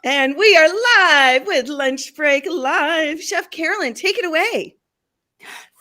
And we are live with Lunch Break Live. Chef Carolyn, take it away.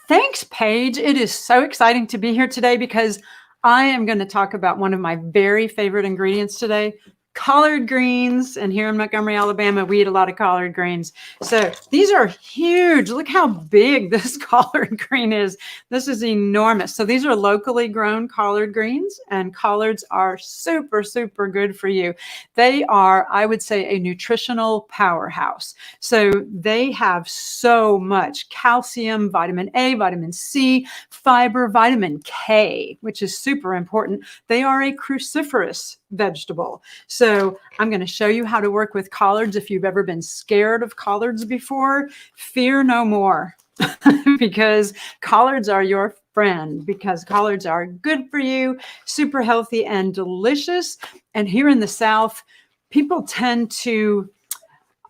Thanks, Paige. It is so exciting to be here today because I am going to talk about one of my very favorite ingredients today, collard greens. And here in Montgomery, Alabama, we eat a lot of collard greens. So these are huge. Look how big this collard green is. This is enormous. So these are locally grown collard greens, and collards are super, super good for you. They are, I would say, a nutritional powerhouse. So they have so much calcium, vitamin A, vitamin C, fiber, vitamin K, which is super important. They are a cruciferous vegetable. So I'm going to show you how to work with collards. If you've ever been scared of collards before, fear no more because collards are your friend, because collards are good for you, super healthy and delicious. And here in the South, people tend to,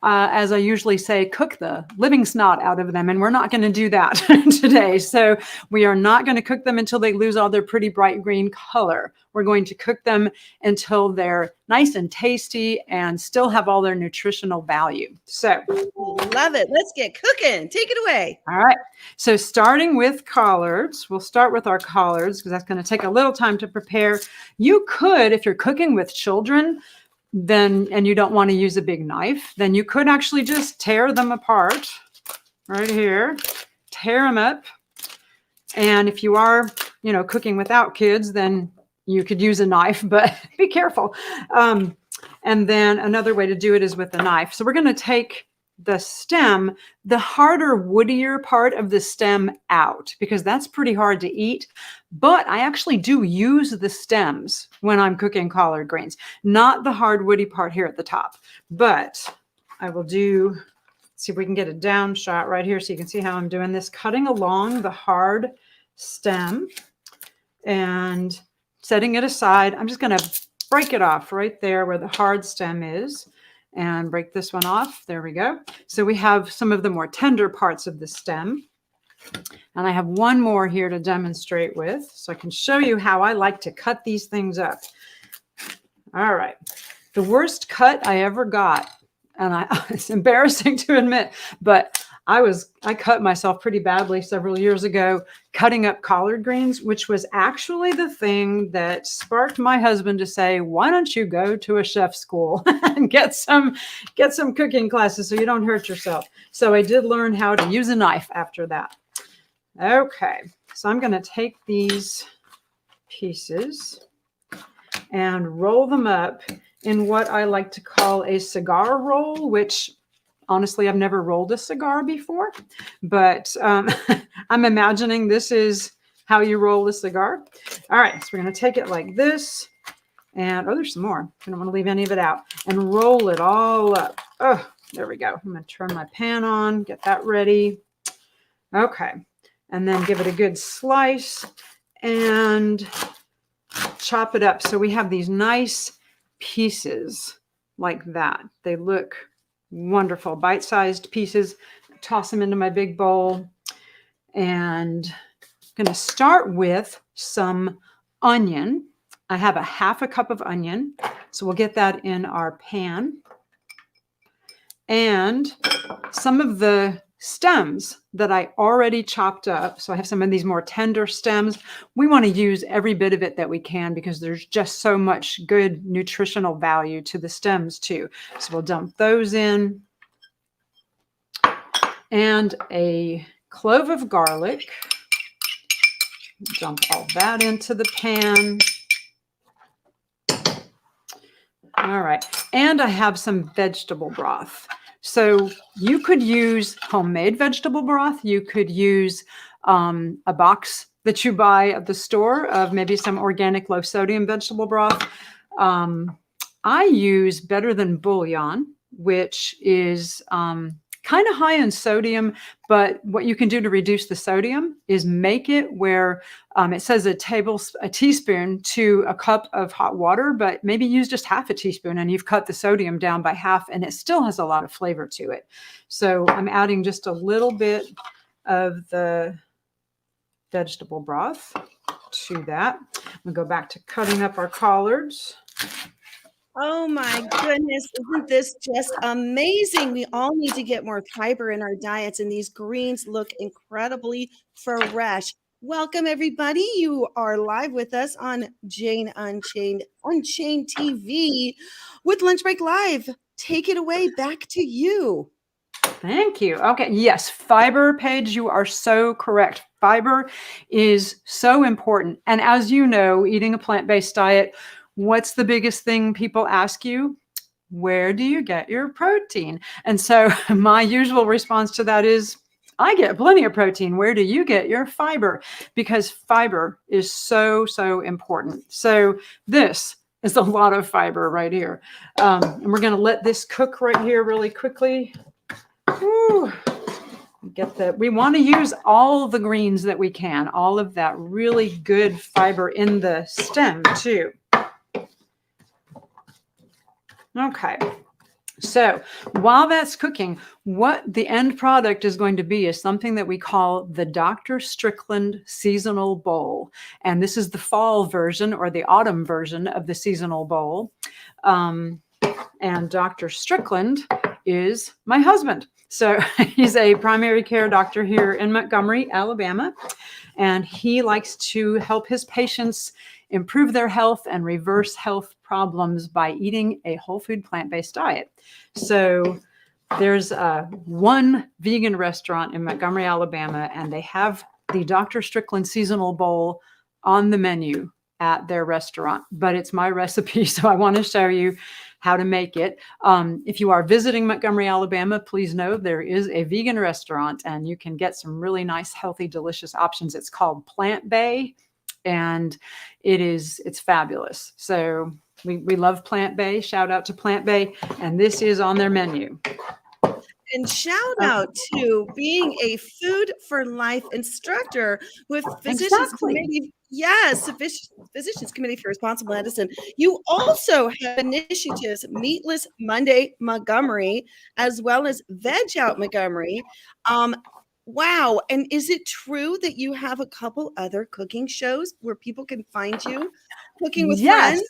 as I usually say, cook the living snot out of them. And we're not going to do that today. So we are not going to cook them until they lose all their pretty bright green color. We're going to cook them until they're nice and tasty and still have all their nutritional value. So love it. Let's get cooking. Take it away. All right. So starting with collards, we'll start with our collards because that's going to take a little time to prepare. You could, if you're cooking with children, then, and you don't want to use a big knife, then you could actually just tear them apart right here, tear them up. And if you are, cooking without kids, then you could use a knife, but be careful. And then another way to do it is with a knife. So we're going to take the stem, the harder, woodier part of the stem out, because that's pretty hard to eat. But I actually do use the stems when I'm cooking collard greens, not the hard, woody part here at the top. But I will see if we can get a down shot right here so you can see how I'm doing this, cutting along the hard stem and setting it aside. I'm just going to break it off right there where the hard stem is and break this one off. There we go. So we have some of the more tender parts of the stem. And I have one more here to demonstrate with, so I can show you how I like to cut these things up. All right. The worst cut I ever got, and it's embarrassing to admit, but I cut myself pretty badly several years ago cutting up collard greens, which was actually the thing that sparked my husband to say, why don't you go to a chef school and get some cooking classes so you don't hurt yourself. So I did learn how to use a knife after that. Okay, so I'm going to take these pieces and roll them up in what I like to call a cigar roll, which honestly, I've never rolled a cigar before, but I'm imagining this is how you roll a cigar. All right, so we're going to take it like this, and there's some more. I don't want to leave any of it out, and roll it all up. Oh, there we go. I'm going to turn my pan on, get that ready. Okay, and then give it a good slice and chop it up. So we have these nice pieces like that. They look wonderful, bite-sized pieces. Toss them into my big bowl, and I'm going to start with some onion. I have a half a cup of onion, so we'll get that in our pan. And some of the stems that I already chopped up. So I have some of these more tender stems. We want to use every bit of it that we can because there's just so much good nutritional value to the stems too. So we'll dump those in. And a clove of garlic. Dump all that into the pan. All right. And I have some vegetable broth. So you could use homemade vegetable broth. You could use a box that you buy at the store of maybe some organic low sodium vegetable broth. I use Better Than Bouillon, which is kind of high in sodium, but what you can do to reduce the sodium is make it where it says a teaspoon to a cup of hot water, but maybe use just half a teaspoon and you've cut the sodium down by half and it still has a lot of flavor to it. So I'm adding just a little bit of the vegetable broth to that. I'm gonna go back to cutting up our collards. Oh my goodness, isn't this just amazing? We all need to get more fiber in our diets, and these greens look incredibly fresh. Welcome, everybody. You are live with us on Jane Unchained TV with Lunch Break Live. Take it away. Back to you. Thank you. Okay. Yes. Fiber, Paige, you are so correct. Fiber is so important. And as you know, eating a plant-based diet, what's the biggest thing people ask you? Where do you get your protein? And so my usual response to that is, I get plenty of protein. Where do you get your fiber? Because fiber is so, so important. So this is a lot of fiber right here. And we're going to let this cook right here really quickly. Whew. Get that. We want to use all the greens that we can, all of that really good fiber in the stem too. Okay. So while that's cooking, what the end product is going to be is something that we call the Dr. Strickland Seasonal Bowl. And this is the fall version or the autumn version of the seasonal bowl. And Dr. Strickland is my husband. So he's a primary care doctor here in Montgomery, Alabama, and he likes to help his patients improve their health and reverse health problems by eating a whole food plant-based diet. So there's one vegan restaurant in Montgomery, Alabama, and they have the Dr. Strickland Seasonal Bowl on the menu at their restaurant, but it's my recipe, so I want to show you how to make it. If you are visiting Montgomery, Alabama, please know there is a vegan restaurant and you can get some really nice, healthy, delicious options. It's called Plant Bay, and it's fabulous. So we love Plant Bay. Shout out to Plant Bay, and this is on their menu. And shout out to being a Food for Life instructor with Physicians Committee. Yes, Physicians Committee for Responsible Medicine. You also have initiatives Meatless Monday Montgomery, as well as Veg Out Montgomery. Wow. And is it true that you have a couple other cooking shows where people can find you? Cooking with Friends?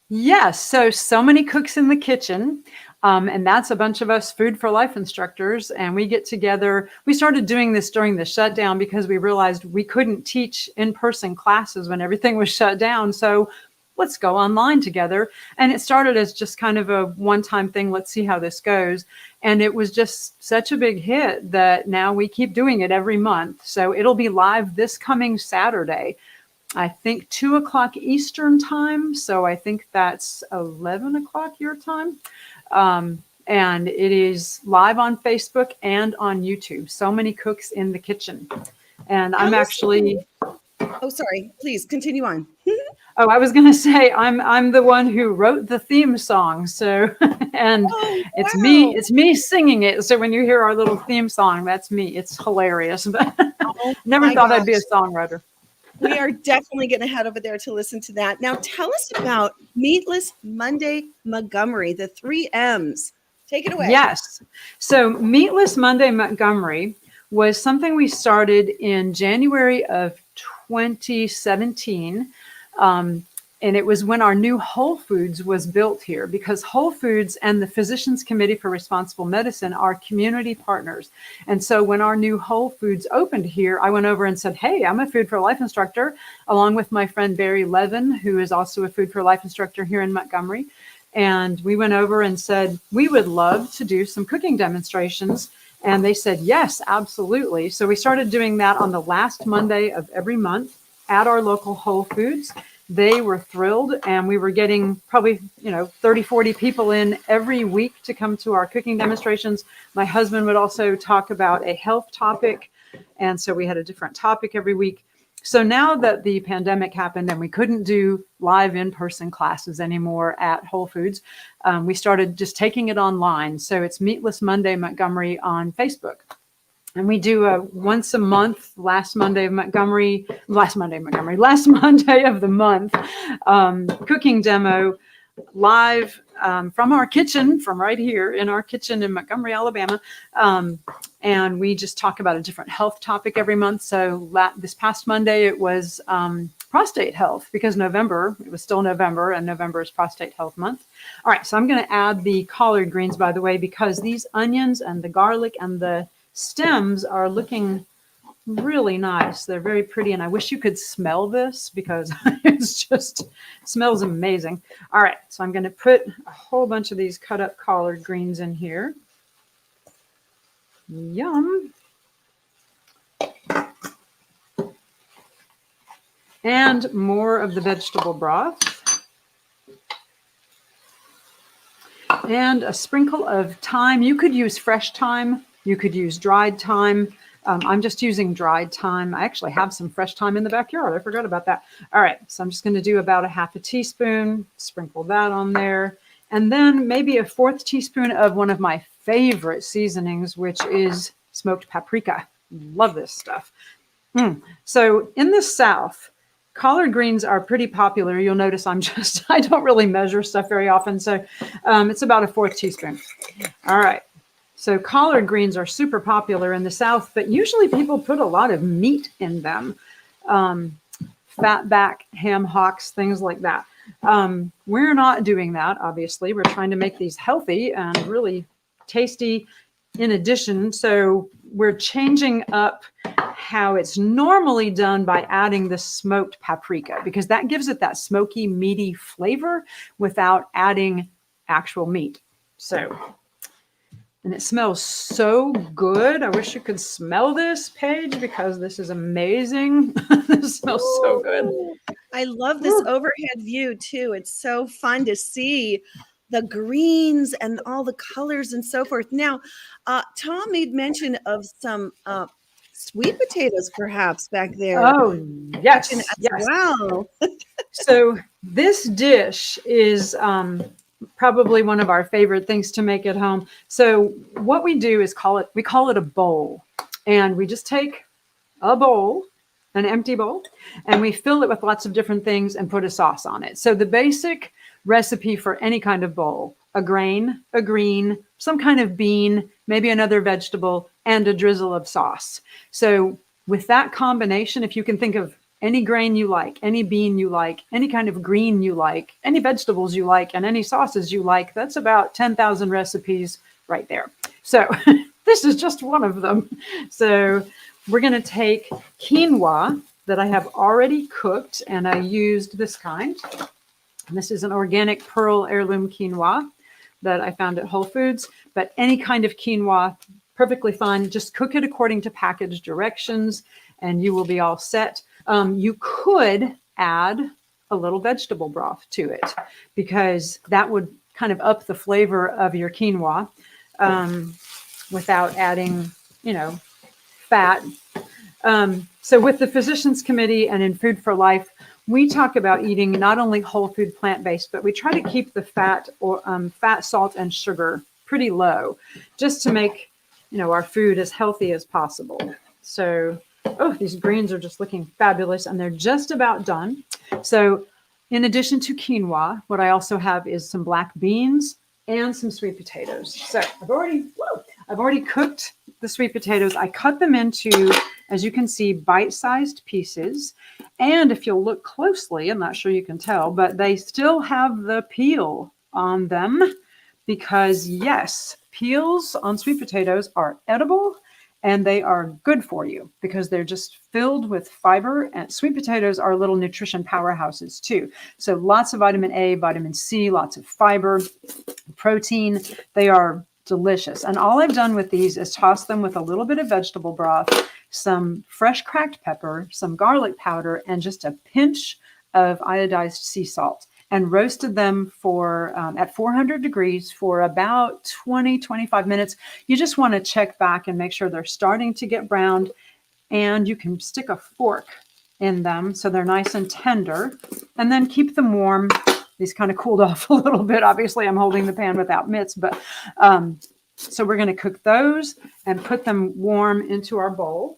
Yes. So many cooks in the kitchen. And that's a bunch of us Food for Life instructors. And we get together. We started doing this during the shutdown because we realized we couldn't teach in-person classes when everything was shut down. So let's go online together. And it started as just kind of a one-time thing. Let's see how this goes. And it was just such a big hit that now we keep doing it every month. So it'll be live this coming Saturday. I think 2 o'clock Eastern time. So I think that's 11 o'clock your time. And it is live on Facebook and on YouTube. So many cooks in the kitchen. And I'm actually... Oh, sorry. Please continue on. Oh, I was going to say I'm the one who wrote the theme song. So, and it's me singing it. So when you hear our little theme song, that's me. It's hilarious. But never thought I'd be a songwriter. We are definitely getting head over there to listen to that. Now tell us about Meatless Monday Montgomery, the 3 M's. Take it away. Yes. So Meatless Monday Montgomery was something we started in January of 2017. And it was when our new Whole Foods was built here, because Whole Foods and the Physicians Committee for Responsible Medicine are community partners. And so when our new Whole Foods opened here, I went over and said, hey, I'm a Food for Life instructor, along with my friend Barry Levin, who is also a Food for Life instructor here in Montgomery. And we went over and said, we would love to do some cooking demonstrations. And they said, yes, absolutely. So we started doing that on the last Monday of every month at our local Whole Foods. They were thrilled, and we were getting probably, 30, 40 people in every week to come to our cooking demonstrations. My husband would also talk about a health topic, and so we had a different topic every week. So now that the pandemic happened and we couldn't do live in-person classes anymore at Whole Foods, we started just taking it online. So it's Meatless Monday Montgomery on Facebook. And we do a once a month, last Monday of the month, cooking demo live from our kitchen, from right here in our kitchen in Montgomery, Alabama. And we just talk about a different health topic every month. So this past Monday, it was prostate health, because it was still November, and November is prostate health month. All right, so I'm going to add the collard greens, by the way, because these onions and the garlic and the stems are looking really nice. They're very pretty, and I wish you could smell this, because it smells amazing. All right, so I'm going to put a whole bunch of these cut up collard greens in here. Yum. And more of the vegetable broth. And a sprinkle of thyme. You could use fresh thyme. You could use dried thyme. I'm just using dried thyme. I actually have some fresh thyme in the backyard. I forgot about that. All right, so I'm just going to do about a half a teaspoon, sprinkle that on there. And then maybe a 1/4 teaspoon of one of my favorite seasonings, which is smoked paprika. Love this stuff. So in the South, collard greens are pretty popular. You'll notice I don't really measure stuff very often. So it's about a 1/4 teaspoon. All right. So collard greens are super popular in the South, but usually people put a lot of meat in them. Fat back, ham hocks, things like that. We're not doing that, obviously. We're trying to make these healthy and really tasty in addition. So we're changing up how it's normally done by adding the smoked paprika, because that gives it that smoky, meaty flavor without adding actual meat. And it smells so good. I wish you could smell this, Paige, because this is amazing. This smells so good. I love this overhead view too. It's so fun to see the greens and all the colors and so forth. Now, Tom made mention of some sweet potatoes perhaps back there. Oh, yes. Wow. So this dish is probably one of our favorite things to make at home. So what we do is we call it a bowl. And we just take a bowl, an empty bowl, and we fill it with lots of different things and put a sauce on it. So the basic recipe for any kind of bowl: a grain, a green, some kind of bean, maybe another vegetable, and a drizzle of sauce. So with that combination, if you can think of any grain you like, any bean you like, any kind of green you like, any vegetables you like, and any sauces you like, that's about 10,000 recipes right there. So this is just one of them. So we're going to take quinoa that I have already cooked, and I used this kind. And this is an organic pearl heirloom quinoa that I found at Whole Foods, but any kind of quinoa, perfectly fine. Just cook it according to package directions, and you will be all set. You could add a little vegetable broth to it, because that would kind of up the flavor of your quinoa without adding, fat. So with the Physicians Committee and in Food for Life, we talk about eating not only whole food plant-based, but we try to keep the fat, salt, and sugar pretty low, just to make our food as healthy as possible. So these greens are just looking fabulous, and they're just about done. So in addition to quinoa, what I also have is some black beans and some sweet potatoes. So I've already cooked the sweet potatoes. I cut them into, as you can see, bite-sized pieces. And if you'll look closely, I'm not sure you can tell, but they still have the peel on them, because yes, peels on sweet potatoes are edible. And they are good for you because they're just filled with fiber, and sweet potatoes are little nutrition powerhouses too. So lots of vitamin A, vitamin C, lots of fiber, protein. They are delicious. And all I've done with these is toss them with a little bit of vegetable broth, some fresh cracked pepper, some garlic powder, and just a pinch of iodized sea salt, and roasted them for at 400 degrees for about 20-25 minutes. You just want to check back and make sure they're starting to get browned, and you can stick a fork in them so they're nice and tender, and then keep them warm. These kind of cooled off a little bit. Obviously, I'm holding the pan without mitts, but so we're going to cook those and put them warm into our bowl.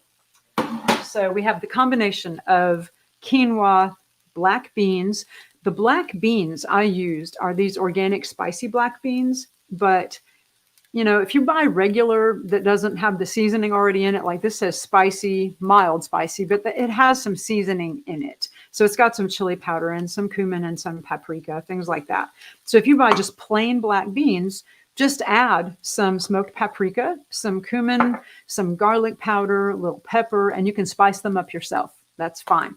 So we have the combination of quinoa, black beans, the black beans I used are these organic spicy black beans, but if you buy regular that doesn't have the seasoning already in it, like this says spicy, mild spicy, but it has some seasoning in it. So it's got some chili powder and some cumin and some paprika, things like that. So if you buy just plain black beans, just add some smoked paprika, some cumin, some garlic powder, a little pepper, and you can spice them up yourself. That's fine.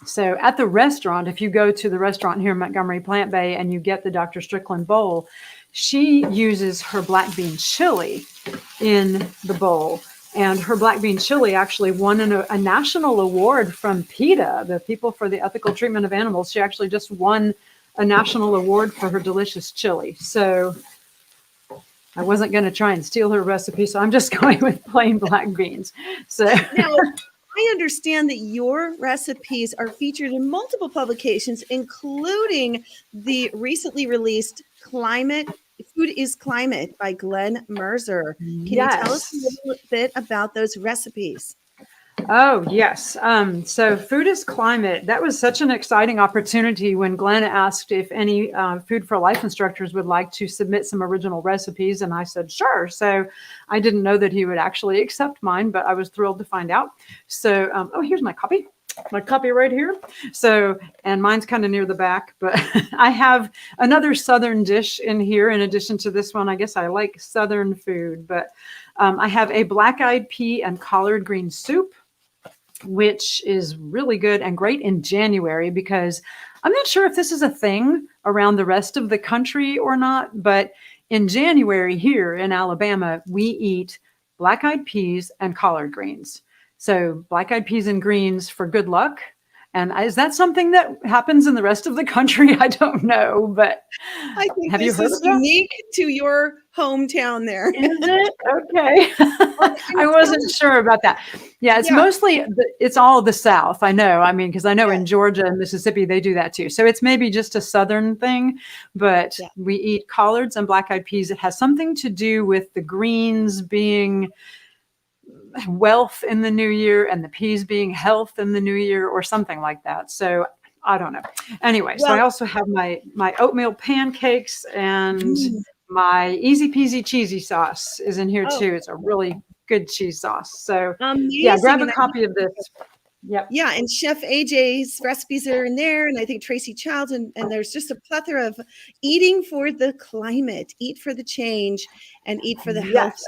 So at the restaurant, if you go to the restaurant here in Montgomery Plant Bay and you get the Dr. Strickland bowl, she uses her black bean chili in the bowl. And her black bean chili actually won a national award from PETA, the People for the Ethical Treatment of Animals. She actually just won a national award for her delicious chili. So I wasn't going to try and steal her recipe, so I'm just going with plain black beans. So now, I understand that your recipes are featured in multiple publications, including the recently released Food is Climate by Glen Merzer. Can you tell us a little bit about those recipes? Oh, yes. So Food is Climate, that was such an exciting opportunity when Glenn asked if any Food for Life instructors would like to submit some original recipes. And I said, sure. So I didn't know that he would actually accept mine, but I was thrilled to find out. So, here's my copy right here. So, and mine's kind of near the back, but I have another Southern dish in here in addition to this one. I guess I like Southern food, but I have a black-eyed pea and collard green soup, which is really good and great in January because I'm not sure if this is a thing around the rest of the country or not, but in January here in Alabama, we eat black-eyed peas and collard greens. So black-eyed peas and greens for good luck. And is that something that happens in the rest of the country? I don't know, but I think have you heard of that? Unique to your hometown there. Is it? Okay. I wasn't sure about that. Yeah, it's mostly, it's all the South. I know. I mean, because I know in Georgia and Mississippi, they do that too. So it's maybe just a Southern thing, but we eat collards and black-eyed peas. It has something to do with the greens being wealth in the new year and the peas being health in the new year or something like that. So I don't know. Anyway, so I also have my oatmeal pancakes and my easy peasy cheesy sauce is in here too. It's a really good cheese sauce. So grab a copy of this. Yep. Yeah, and Chef AJ's recipes are in there, and I think Tracy Childs, and there's just a plethora of eating for the climate, eat for the change, and eat for the health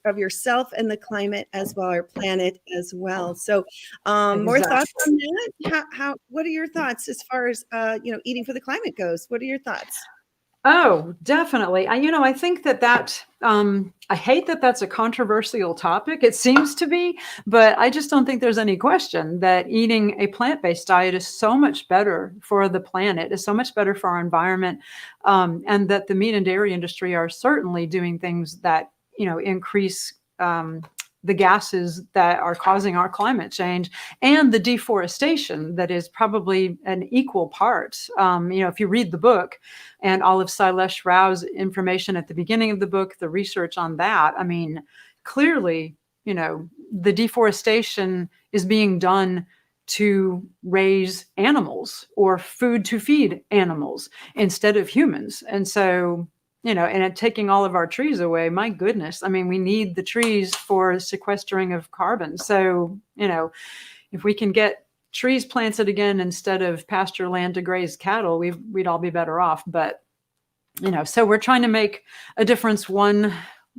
of yourself and the climate as well, our planet as well. So, more thoughts on that? What are your thoughts as far as eating for the climate goes? What are your thoughts? Oh, definitely. I think that I hate that that's a controversial topic. It seems to be, but I just don't think there's any question that eating a plant-based diet is so much better for the planet, is so much better for our environment, and that the meat and dairy industry are certainly doing things that, increase the gases that are causing our climate change and the deforestation that is probably an equal part. If you read the book and all of Sailesh Rao's information at the beginning of the book, the research on that, I mean, clearly, the deforestation is being done to raise animals or food to feed animals instead of humans. And so, and taking all of our trees away, my goodness. I mean, we need the trees for sequestering of carbon. So, if we can get trees planted again instead of pasture land to graze cattle, we'd all be better off. But, so we're trying to make a difference one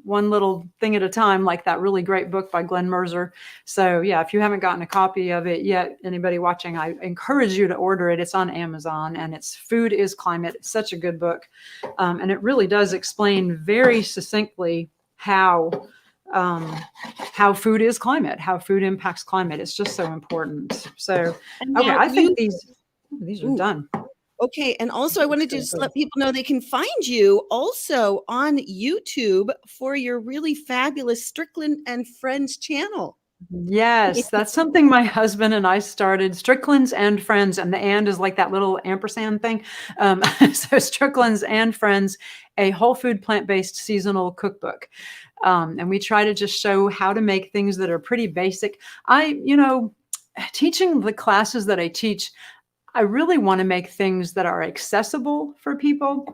little thing at a time, like that really great book by Glen Merzer. So if you haven't gotten a copy of it yet, anybody watching, I encourage you to order it. It's on Amazon and it's Food is Climate. It's such a good book. And it really does explain very succinctly how food is climate, how food impacts climate. It's just so important. So, I think these are done. Okay, and also I wanted to just let people know they can find you also on YouTube for your really fabulous Strickland and Friends channel. Yes, that's something my husband and I started, Strickland's and Friends, and the and is like that little ampersand thing. So Strickland's and Friends, a whole food plant-based seasonal cookbook. And we try to just show how to make things that are pretty basic. Teaching the classes that I teach, I really want to make things that are accessible for people.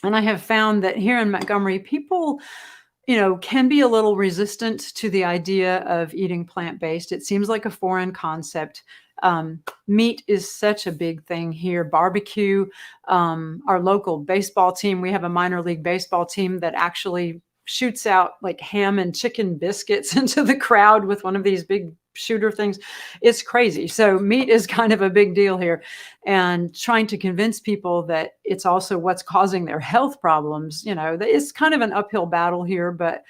And I have found that here in Montgomery, people, can be a little resistant to the idea of eating plant-based. It seems like a foreign concept. Meat is such a big thing here. Barbecue, our local baseball team, we have a minor league baseball team that actually shoots out like ham and chicken biscuits into the crowd with one of these big shooter things. It's crazy. So meat is kind of a big deal here, and trying to convince people that it's also what's causing their health problems. It's kind of an uphill battle here, but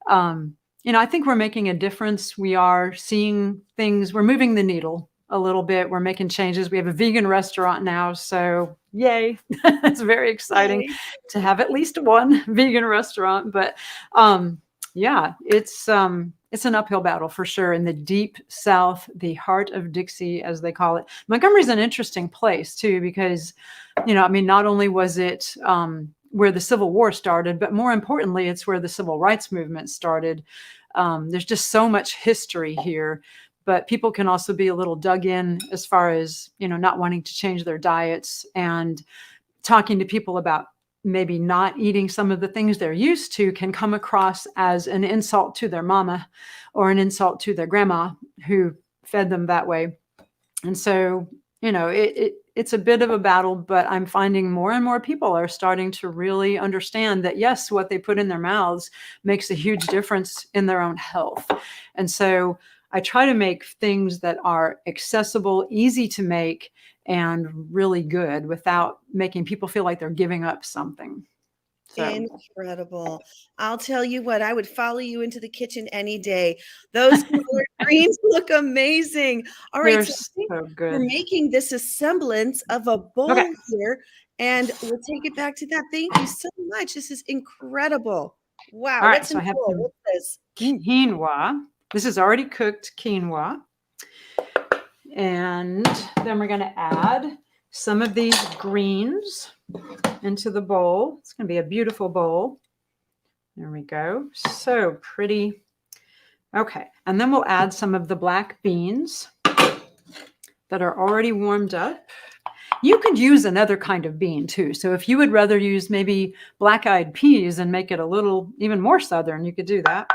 I think we're making a difference. We are seeing things, we're moving the needle a little bit. We're making changes. We have a vegan restaurant now. So yay. It's very exciting to have at least one vegan restaurant. But yeah, it's an uphill battle for sure in the deep South, the heart of Dixie, as they call it. Montgomery's an interesting place too, because, not only was it where the Civil War started, but more importantly, it's where the Civil Rights Movement started. There's just so much history here. But people can also be a little dug in as far as, not wanting to change their diets, and talking to people about maybe not eating some of the things they're used to can come across as an insult to their mama or an insult to their grandma who fed them that way. And so, it's a bit of a battle, but I'm finding more and more people are starting to really understand that, yes, what they put in their mouths makes a huge difference in their own health. And so I try to make things that are accessible, easy to make, and really good without making people feel like they're giving up something. So. Incredible. I'll tell you what, I would follow you into the kitchen any day. Those collard greens look amazing. All right, so good. We're making this a semblance of a bowl here, and we'll take it back to that. Thank you so much. This is incredible. Wow. All right, What's so I have some What's this? quinoa. This is already cooked quinoa. And then we're going to add some of these greens into the bowl. It's going to be a beautiful bowl. There we go. So pretty. Okay. And then we'll add some of the black beans that are already warmed up. You could use another kind of bean too. So if you would rather use maybe black-eyed peas and make it a little even more southern, you could do that.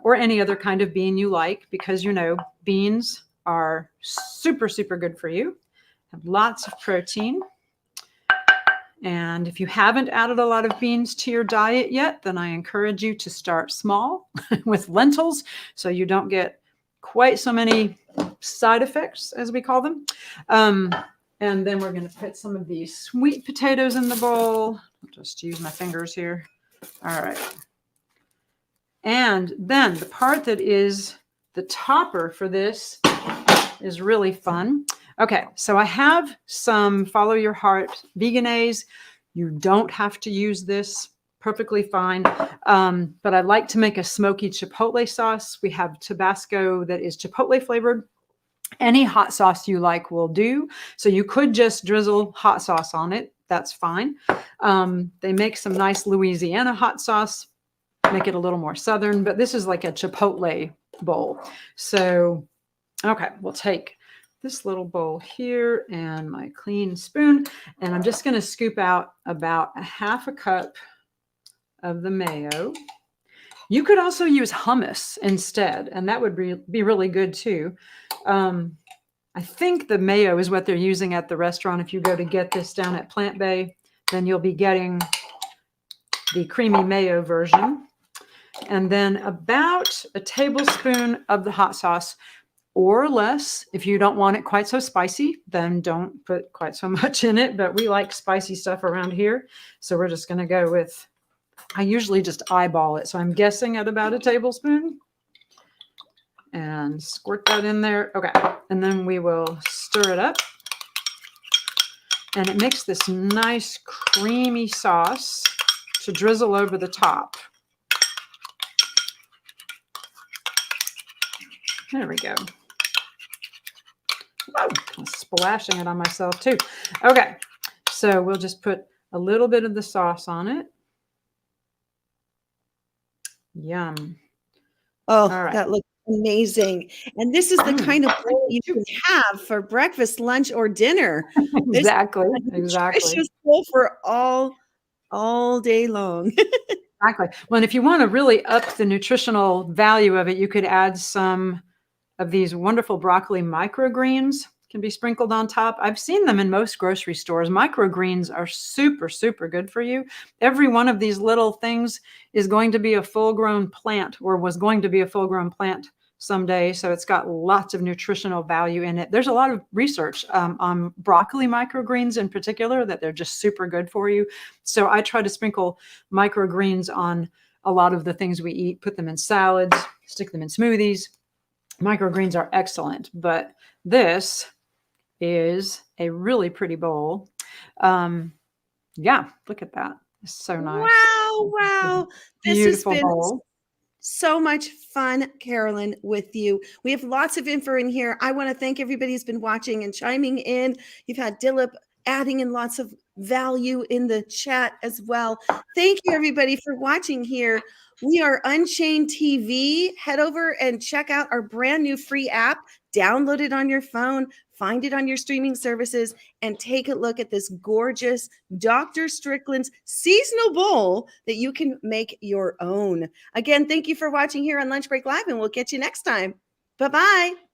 Or any other kind of bean you like, because beans are super, super good for you. Have lots of protein. And if you haven't added a lot of beans to your diet yet, then I encourage you to start small with lentils so you don't get quite so many side effects, as we call them. And then we're going to put some of these sweet potatoes in the bowl. I'll just use my fingers here. All right. And then the part that is the topper for this is really fun. Okay, so I have some Follow Your Heart Veganese. You don't have to use this, perfectly fine. But I like to make a smoky chipotle sauce. We have Tabasco that is chipotle flavored. Any hot sauce you like will do. So you could just drizzle hot sauce on it. That's fine. They make some nice Louisiana hot sauce, make it a little more southern, but this is like a chipotle bowl. So, okay, we'll take this little bowl here and my clean spoon, and I'm just going to scoop out about a half a cup of the mayo. You could also use hummus instead, and that would be really good too. I think the mayo is what they're using at the restaurant. If you go to get this down at Plant Bay, then you'll be getting the creamy mayo version. And then about a tablespoon of the hot sauce, or less. If you don't want it quite so spicy, then don't put quite so much in it. But we like spicy stuff around here. So we're just going to go with, I usually just eyeball it. So I'm guessing at about a tablespoon. And squirt that in there. Okay. And then we will stir it up. And it makes this nice creamy sauce to drizzle over the top. There we go. Oh, I'm splashing it on myself too. Okay, so we'll just put a little bit of the sauce on it. Yum. Oh, all right. That looks Amazing. And this is the kind of bowl you can have for breakfast, lunch, or dinner. This is Exactly, a exactly. nutritious bowl for all day long. Exactly. Well, and if you want to really up the nutritional value of it, you could add some of these wonderful broccoli microgreens can be sprinkled on top. I've seen them in most grocery stores. Microgreens are super, super good for you. Every one of these little things is going to be a full-grown plant, or was going to be a full-grown plant someday. So it's got lots of nutritional value in it. There's a lot of research on broccoli microgreens in particular, that they're just super good for you. So I try to sprinkle microgreens on a lot of the things we eat, put them in salads, stick them in smoothies. Microgreens are excellent, but this is a really pretty bowl. Yeah, look at that. It's so nice. Wow. This has Beautiful been bowl. so much fun, Carolyn, with you. We have lots of info in here. I want to thank everybody who's been watching and chiming in. You've had Dilip adding in lots of value in the chat as well. Thank you, everybody, for watching here. We are Unchained TV. Head over and check out our brand new free app. Download it on your phone, find it on your streaming services, and take a look at this gorgeous Dr. Strickland's seasonal bowl that you can make your own. Again, thank you for watching here on Lunch Break Live, and we'll catch you next time. Bye-bye.